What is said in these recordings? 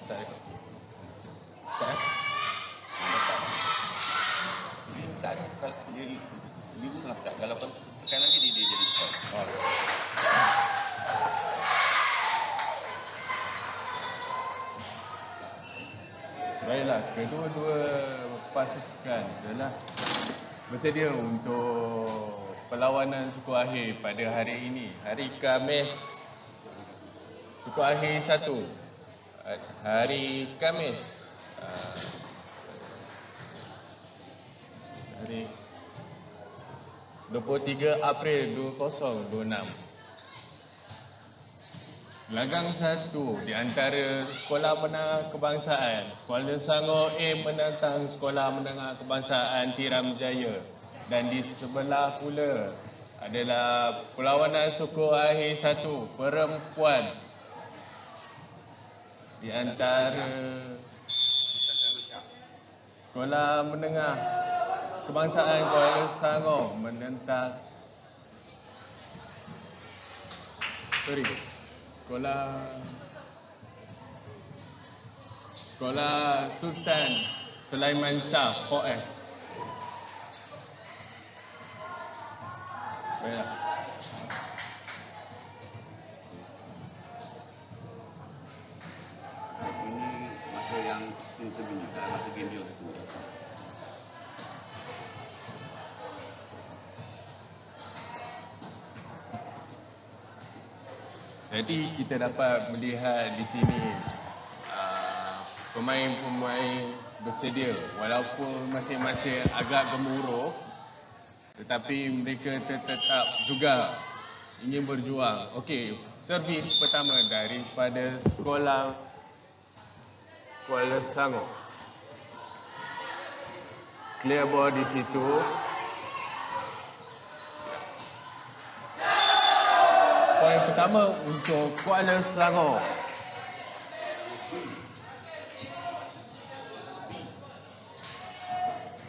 Start rekod. Start. Start. Dia bukan start. Kalau kau tekan lagi dia jadi start. Oh. Baiklah, kedua-dua pasukan adalah bersedia untuk perlawanan suku akhir pada hari ini, hari Khamis. Suku akhir 1 hari Khamis, hari 23 April 2026. Lagang 1 di antara Sekolah Menengah Kebangsaan Kuala Selangor A menentang Sekolah Menengah Kebangsaan Tiram Jaya, dan di sebelah pula adalah perlawanan suku akhir 1 perempuan di antara Sekolah Menengah Kebangsaan Kuala Selangor menentang Sekolah Sultan Sulaiman Shah 4S. Baiklah. Ini masa yang sebelum dalam masa game dia tu. Jadi kita dapat melihat di sini pemain-pemain bersedia, walaupun masing-masing agak gemuruh, tetapi mereka tetap juga ingin berjuang. Okey, servis pertama daripada Sekolah Kuala Selangor. Clear ball di situ. Poin pertama untuk Kuala Selangor.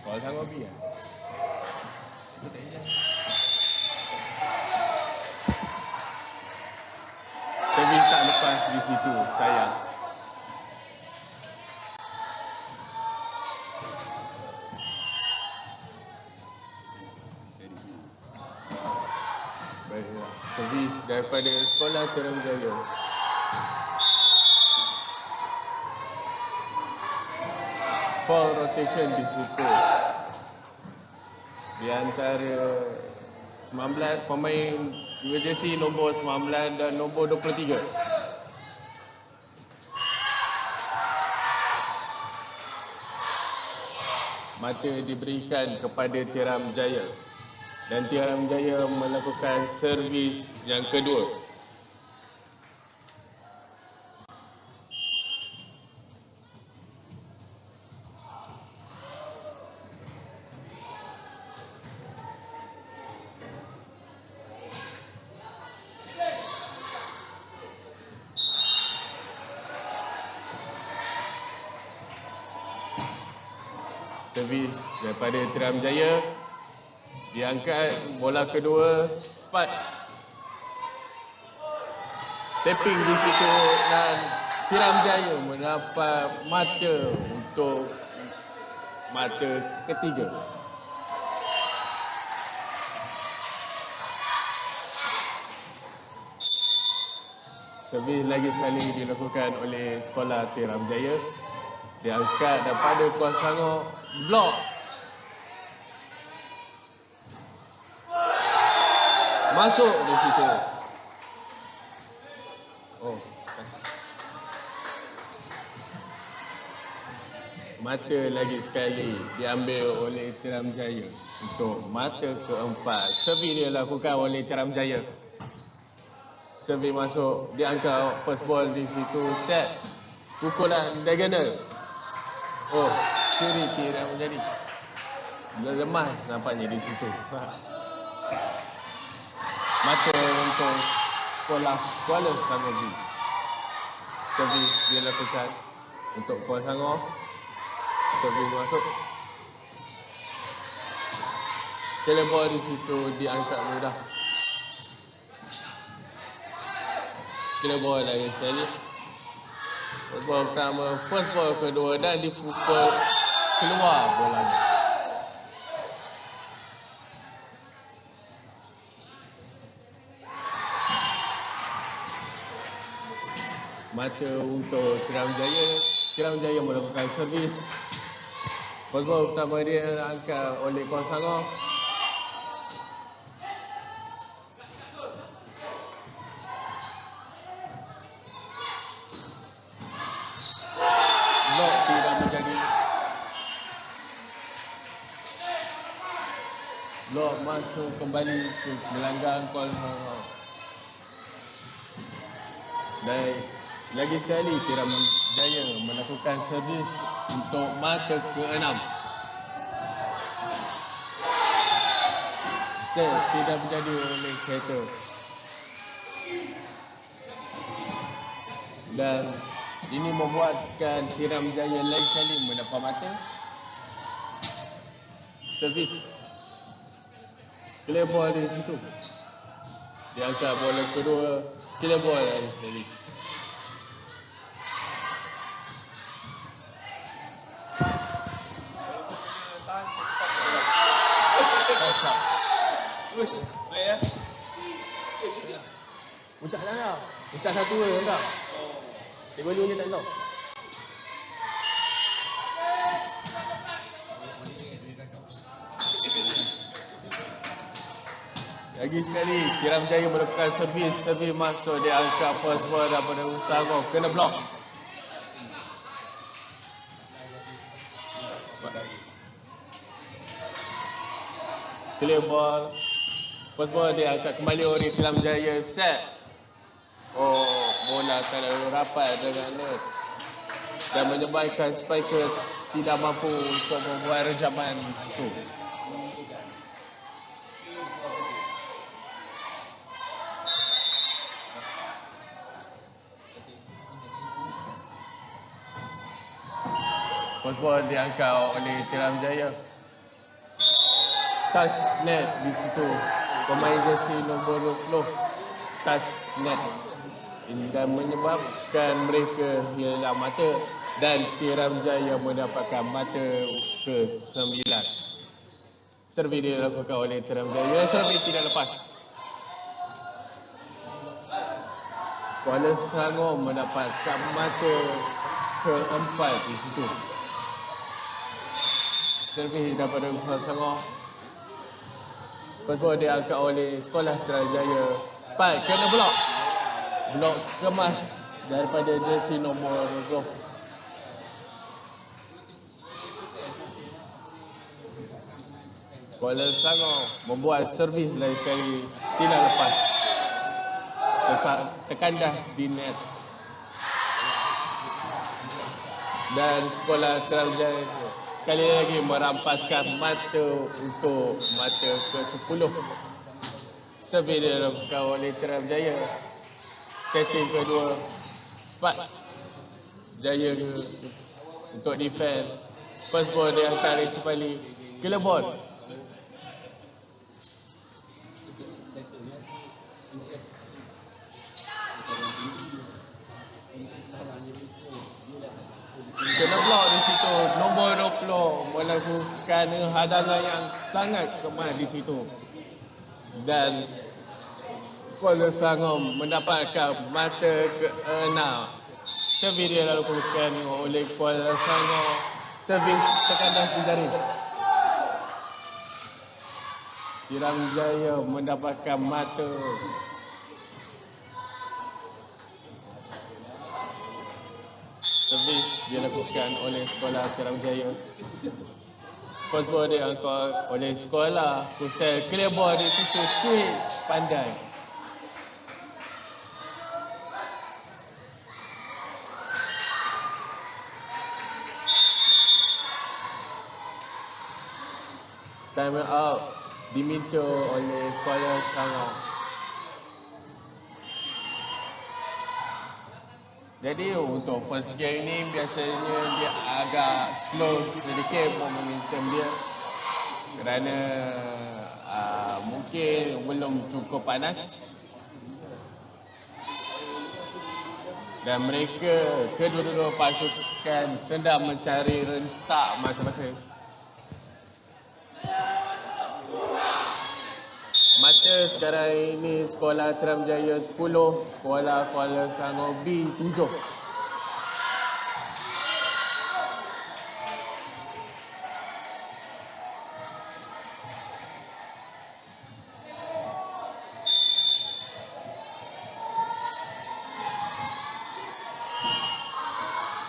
Kuala Selangor B lah. Servis tak lepas di situ, sayang. Baiklah, servis daripada Sekolah Tiram Jaya. Full rotation di situ. Di antara 19 pemain dua jersey nombor 19 dan nombor 23. Mata diberikan kepada Tiram Jaya, dan Tiram Jaya melakukan servis yang kedua. Servis daripada Tiram Jaya, diangkat bola kedua, cepat tapping di situ, dan Tiram Jaya mendapat mata untuk mata ketiga. Servis lagi sekali dilakukan oleh Sekolah Tiram Jaya, diangkat daripada Kuala Selangor, blok. Masuk di situ. Oh, mata lagi sekali diambil oleh Tiram Jaya untuk mata keempat. Servis dilakukan oleh Tiram Jaya. Servis masuk, diangkat first ball di situ, set. Pukulan diagonal. Oh, curi kira menjadi lemas nampaknya di situ. Mata untuk Sekolah Kuala Selangor B. Servis dilakukan untuk Kuala Selangor. Servis masuk. Kele ball di situ diangkat mudah. Kele ball lagi sekali. Ball pertama, first ball kedua dan dipukul keluar bolanya. Mata untuk Tiram Jaya. Tiram Jaya melakukan servis. First ball pertama dia angkat oleh Kuala Selangor. Lock tidak menjadi. Lock masuk kembali ke gelanggang Kuala Selangor. Dan lagi sekali Tiram Jaya melakukan servis untuk mata ke-6. Set tidak menjadi oleh setter. Dan ini membuatkan Tiram Jaya lagi sekali mendapat mata. Servis. Clear ball di situ. Dia angkat bola kedua. Clear ball lagi sekali. Ucap dah tau. Ucap satu je tak. Cikgu dua je tak tahu. Lagi sekali Tiram Jaya melakukan servis. Servis masuk dia angkat first ball daripada Selangor. Kena blok. Clear ball. First ball dia angkat kembali oleh Tiram Jaya. Set. Oh, bola terlalu rapat dengan net. Dan menyebabkan spiker tidak mampu untuk membuat rejaman di situ. First ball diangkat oleh Tiram Jaya. Touch net di situ. Pemain jersey nombor 20 touch net. Dan menyebabkan mereka hilang mata dan Tiram Jaya mendapatkan mata ke-9. Servis dilakukan oleh Tiram Jaya. Servis tidak lepas. Kuala Selangor mendapatkan mata ke-4 di situ. Servis daripada Kuala Selangor. First ball diangkat oleh Sekolah Tiram Jaya. Spike kena blok. Blok kemas daripada jersey nombor 20. Kuala Selangor membuat servis lagi sekali. Tidak lepas. Terkandas di net. Dan Sekolah Tiram Jaya sekali lagi merampaskan mata untuk mata ke-10. Servis dilakukan oleh Tiram Jaya. Setting kedua. Cepat Jaya untuk defend. First ball dia angkat dari Sepali. Killer ball. Kena blok di situ. Nombor 20 melakukan hadangan yang sangat kemas di situ. Dan Kuala Selangor mendapatkan mata ke-6. Servis dia dilakukan oleh Kuala Selangor. Servis terkandas di jari. Tiram Jaya mendapatkan mata. Servis dilakukan oleh Sekolah Tiram Jaya. First ball diangkat oleh Sekolah. Kusel clear ball di situ. Cuy pandai. Time out diminta oleh Kuala Selangor. Jadi untuk first game ni biasanya dia agak slow sedikit momentum dia kerana mungkin belum cukup panas. Dan mereka kedua-dua pasukan sedang mencari rentak masa-masa. Mata sekarang ini Sekolah Tiram Jaya 10, Sekolah Kuala Selangor B 7.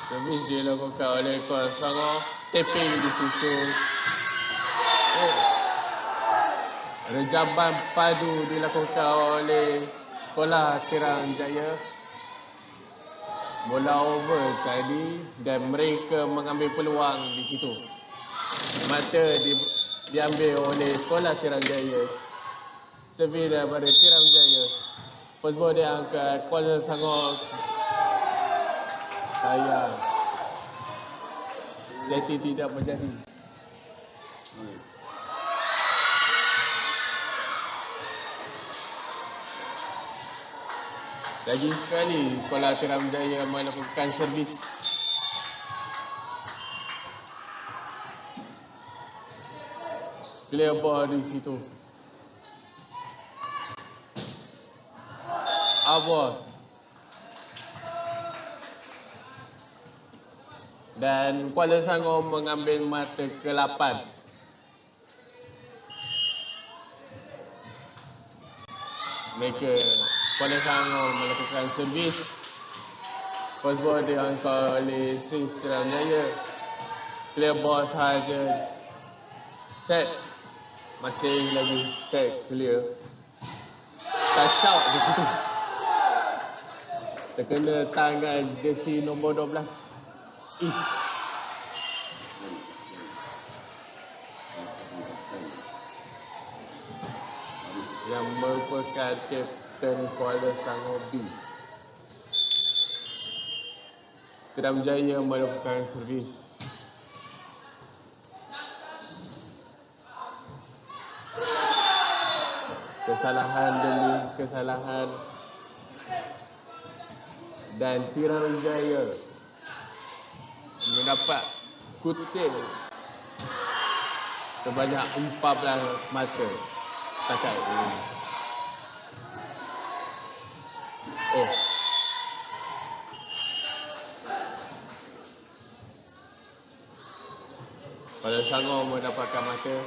Servis dilakukan oleh Kuala Selangor. Tapping di situ. Rejaban padu dilakukan oleh Sekolah Tiram Jaya. Bola over tadi dan mereka mengambil peluang di situ. Mata diambil oleh Sekolah Tiram Jaya. Servis daripada Tiram Jaya. First ball diangkat Kuala Selangor. Sayang. Setting tidak menjadi. Lagi sekali Sekolah Tiram Jaya melakukan servis. Clear ball di situ. Ball. Dan Kuala Selangor mengambil mata ke-8. Mereka Kuala Selangor melakukan servis. First ball diangkat oleh Sri Tiram Jaya. Clear ball sahaja. Set. Masih lagi set clear. Touch out di situ. Terkena tangan jersey nombor 12. East. Yang merupakan Kapten Kuala Selangor B. Tiram Jaya melakukan servis. Kesalahan demi kesalahan. Dan Tiram Jaya mendapat kutil sebanyak 14 mata setakat ini. Kuala Selangor mendapatkan mata.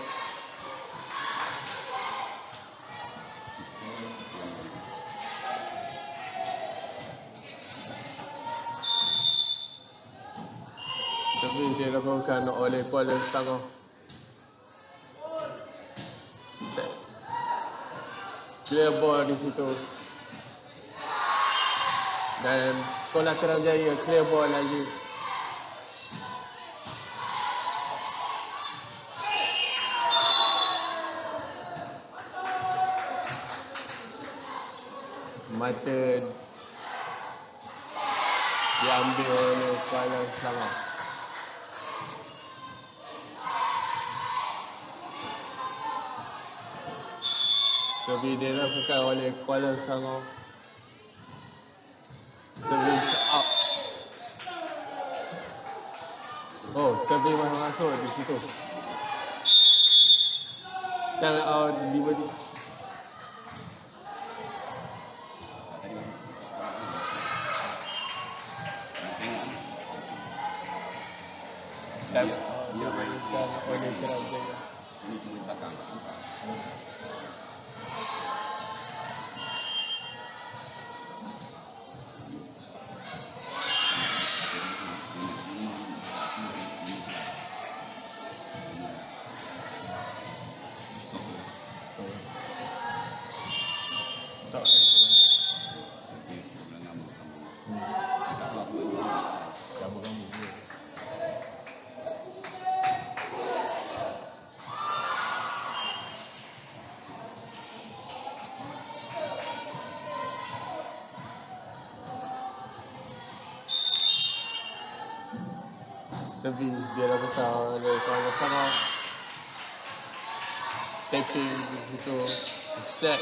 Servis dilakukan oleh Kuala Selangor. Set. Clear ball di situ. Dan Sekolah Tiram Jaya clear ball lagi. Mata diambil oleh Kuala Selangor. Servis dilakukan oleh Kuala Selangor. Servis up. Servis masuk di situ. Time out diberi. Dan dimainkan oleh Tiram Jaya. Ini cuma belakang. Tak. Servis dilakukan oleh Kuala Selangor. Tapping itu set.